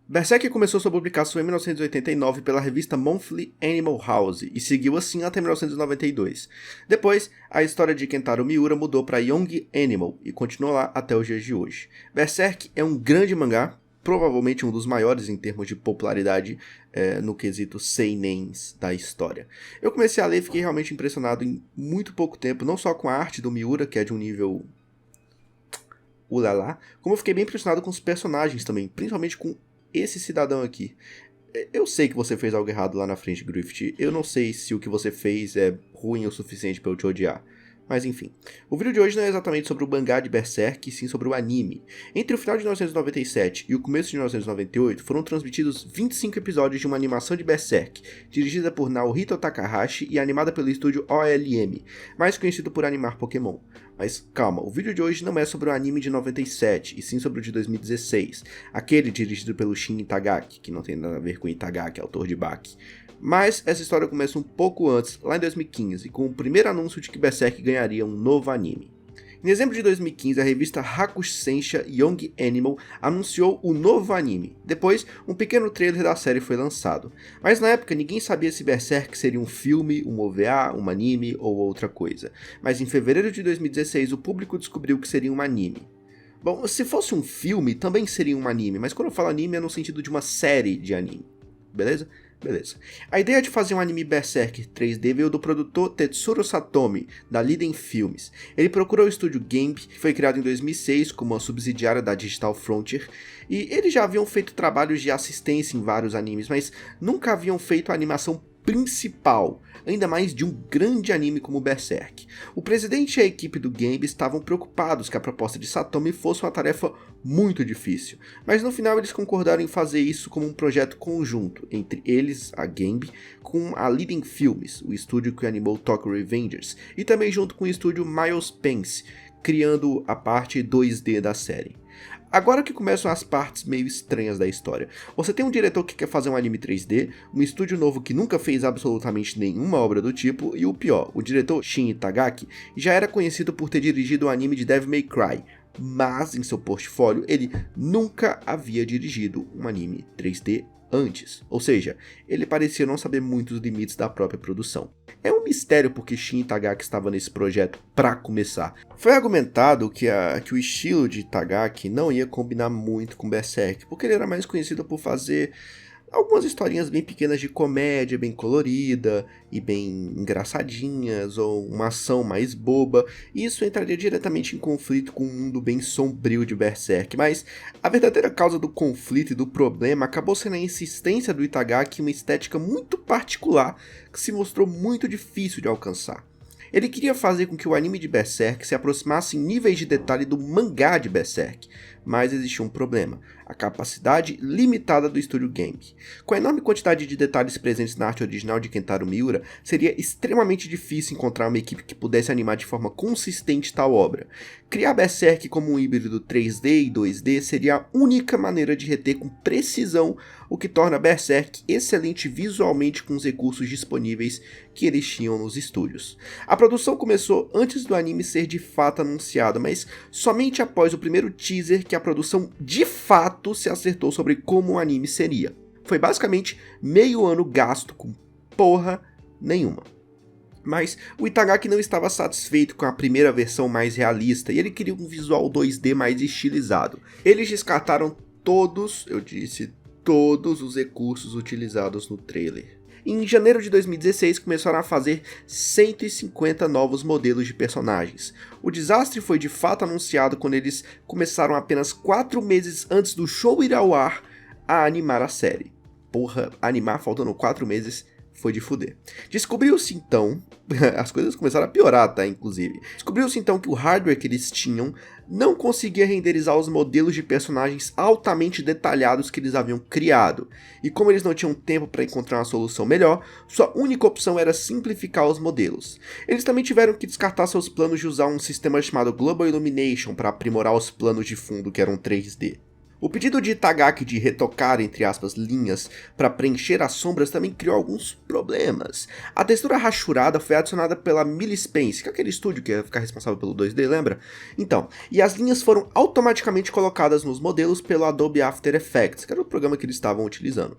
Berserk começou sua publicação em 1989 pela revista Monthly Animal House e seguiu assim até 1992. Depois, a história de Kentaro Miura mudou para Young Animal e continuou lá até os dias de hoje. Berserk é um grande mangá, provavelmente um dos maiores em termos de popularidade no quesito seinens da história. Eu comecei a ler e fiquei realmente impressionado em muito pouco tempo, não só com a arte do Miura, que é de um nível ulala, como eu fiquei bem impressionado com os personagens também, principalmente com esse cidadão aqui. Eu sei que você fez algo errado lá na frente, Griffith. Eu não sei se o que você fez é ruim o suficiente pra eu te odiar. Mas enfim, o vídeo de hoje não é exatamente sobre o mangá de Berserk, e sim sobre o anime. Entre o final de 1997 e o começo de 1998, foram transmitidos 25 episódios de uma animação de Berserk, dirigida por Naohito Takahashi e animada pelo estúdio OLM, mais conhecido por animar Pokémon. Mas calma, o vídeo de hoje não é sobre o anime de 97, e sim sobre o de 2016, aquele dirigido pelo Shin Itagaki, que não tem nada a ver com Itagaki, autor de Baki. Mas essa história começa um pouco antes, lá em 2015, com o primeiro anúncio de que Berserk ganharia um novo anime. Em dezembro de 2015, a revista Hakusensha Young Animal anunciou o novo anime. Depois, um pequeno trailer da série foi lançado. Mas na época, ninguém sabia se Berserk seria um filme, um OVA, um anime ou outra coisa. Mas em fevereiro de 2016, o público descobriu que seria um anime. Bom, se fosse um filme, também seria um anime, mas quando eu falo anime é no sentido de uma série de anime. Beleza? Beleza. A ideia de fazer um anime Berserk 3D veio do produtor Tetsuro Satomi, da Liden Filmes. Ele procurou o estúdio Gamb, que foi criado em 2006 como uma subsidiária da Digital Frontier, e eles já haviam feito trabalhos de assistência em vários animes, mas nunca haviam feito a animação principal, ainda mais de um grande anime como Berserk. O presidente e a equipe do Gamb estavam preocupados que a proposta de Satomi fosse uma tarefa muito difícil, mas no final eles concordaram em fazer isso como um projeto conjunto, entre eles, a Gamb, com a Liden Filmes, o estúdio que animou Tokyo Revengers, e também junto com o estúdio Miles Pence, criando a parte 2D da série. Agora que começam as partes meio estranhas da história. Você tem um diretor que quer fazer um anime 3D, um estúdio novo que nunca fez absolutamente nenhuma obra do tipo, e o pior, o diretor Shin Itagaki já era conhecido por ter dirigido o anime de Devil May Cry, mas em seu portfólio ele nunca havia dirigido um anime 3D antes, ou seja, ele parecia não saber muito os limites da própria produção. É um mistério porque Shin Itagaki estava nesse projeto para começar. Foi argumentado que o estilo de Itagaki não ia combinar muito com Berserk, porque ele era mais conhecido por fazer algumas historinhas bem pequenas de comédia, bem colorida e bem engraçadinhas, ou uma ação mais boba, e isso entraria diretamente em conflito com um mundo bem sombrio de Berserk, mas a verdadeira causa do conflito e do problema acabou sendo a insistência do Itagaki em uma estética muito particular que se mostrou muito difícil de alcançar. Ele queria fazer com que o anime de Berserk se aproximasse em níveis de detalhe do mangá de Berserk, mas existia um problema: a capacidade limitada do estúdio Gamb. Com a enorme quantidade de detalhes presentes na arte original de Kentaro Miura, seria extremamente difícil encontrar uma equipe que pudesse animar de forma consistente tal obra. Criar Berserk como um híbrido 3D e 2D seria a única maneira de reter com precisão, o que torna Berserk excelente visualmente com os recursos disponíveis que eles tinham nos estúdios. A produção começou antes do anime ser de fato anunciado, mas somente após o primeiro teaser que a produção de fato se acertou sobre como o anime seria. Foi basicamente meio ano gasto com porra nenhuma. Mas o Itagaki não estava satisfeito com a primeira versão mais realista e ele queria um visual 2D mais estilizado. Eles descartaram todos os recursos utilizados no trailer. Em janeiro de 2016 começaram a fazer 150 novos modelos de personagens. O desastre foi de fato anunciado quando eles começaram apenas 4 meses antes do show ir ao ar a animar a série. Porra, animar faltando 4 meses foi de fuder. Descobriu-se então, as coisas começaram a piorar, tá, inclusive. Descobriu-se então que o hardware que eles tinham não conseguia renderizar os modelos de personagens altamente detalhados que eles haviam criado. E como eles não tinham tempo para encontrar uma solução melhor, sua única opção era simplificar os modelos. Eles também tiveram que descartar seus planos de usar um sistema chamado Global Illumination para aprimorar os planos de fundo que eram 3D. O pedido de Itagaki de retocar, entre aspas, linhas para preencher as sombras também criou alguns problemas. A textura rachurada foi adicionada pela Millispace, que é aquele estúdio que ia ficar responsável pelo 2D, lembra? Então, e as linhas foram automaticamente colocadas nos modelos pelo Adobe After Effects, que era o programa que eles estavam utilizando.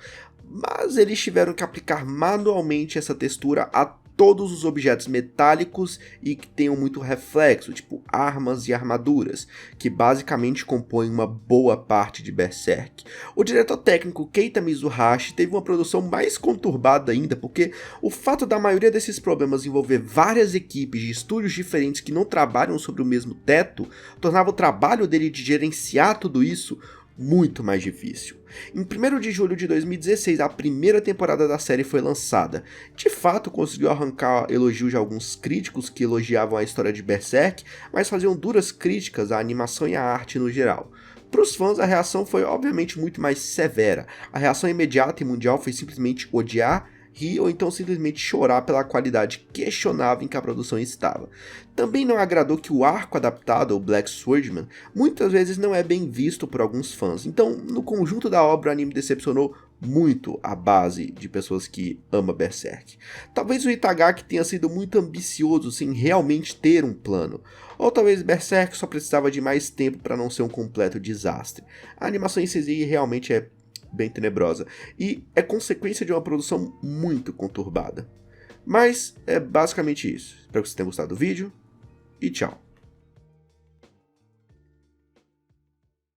Mas eles tiveram que aplicar manualmente essa textura a todos os objetos metálicos e que tenham muito reflexo, tipo armas e armaduras, que basicamente compõem uma boa parte de Berserk. O diretor técnico Keita Mizuhashi teve uma produção mais conturbada ainda, porque o fato da maioria desses problemas envolver várias equipes de estúdios diferentes que não trabalham sobre o mesmo teto, tornava o trabalho dele de gerenciar tudo isso muito mais difícil. Em 1º de julho de 2016, a primeira temporada da série foi lançada. De fato, conseguiu arrancar elogios de alguns críticos que elogiavam a história de Berserk, mas faziam duras críticas à animação e à arte no geral. Para os fãs, a reação foi obviamente muito mais severa. A reação imediata e mundial foi simplesmente odiar, rir ou então simplesmente chorar pela qualidade questionável em que a produção estava. Também não agradou que o arco adaptado, o Black Swordsman, muitas vezes não é bem visto por alguns fãs, então no conjunto da obra o anime decepcionou muito a base de pessoas que amam Berserk. Talvez o Itagaki tenha sido muito ambicioso sem realmente ter um plano, ou talvez Berserk só precisava de mais tempo para não ser um completo desastre. A animação em CGI realmente é bem tenebrosa, e é consequência de uma produção muito conturbada. Mas é basicamente isso. Espero que vocês tenham gostado do vídeo, e tchau.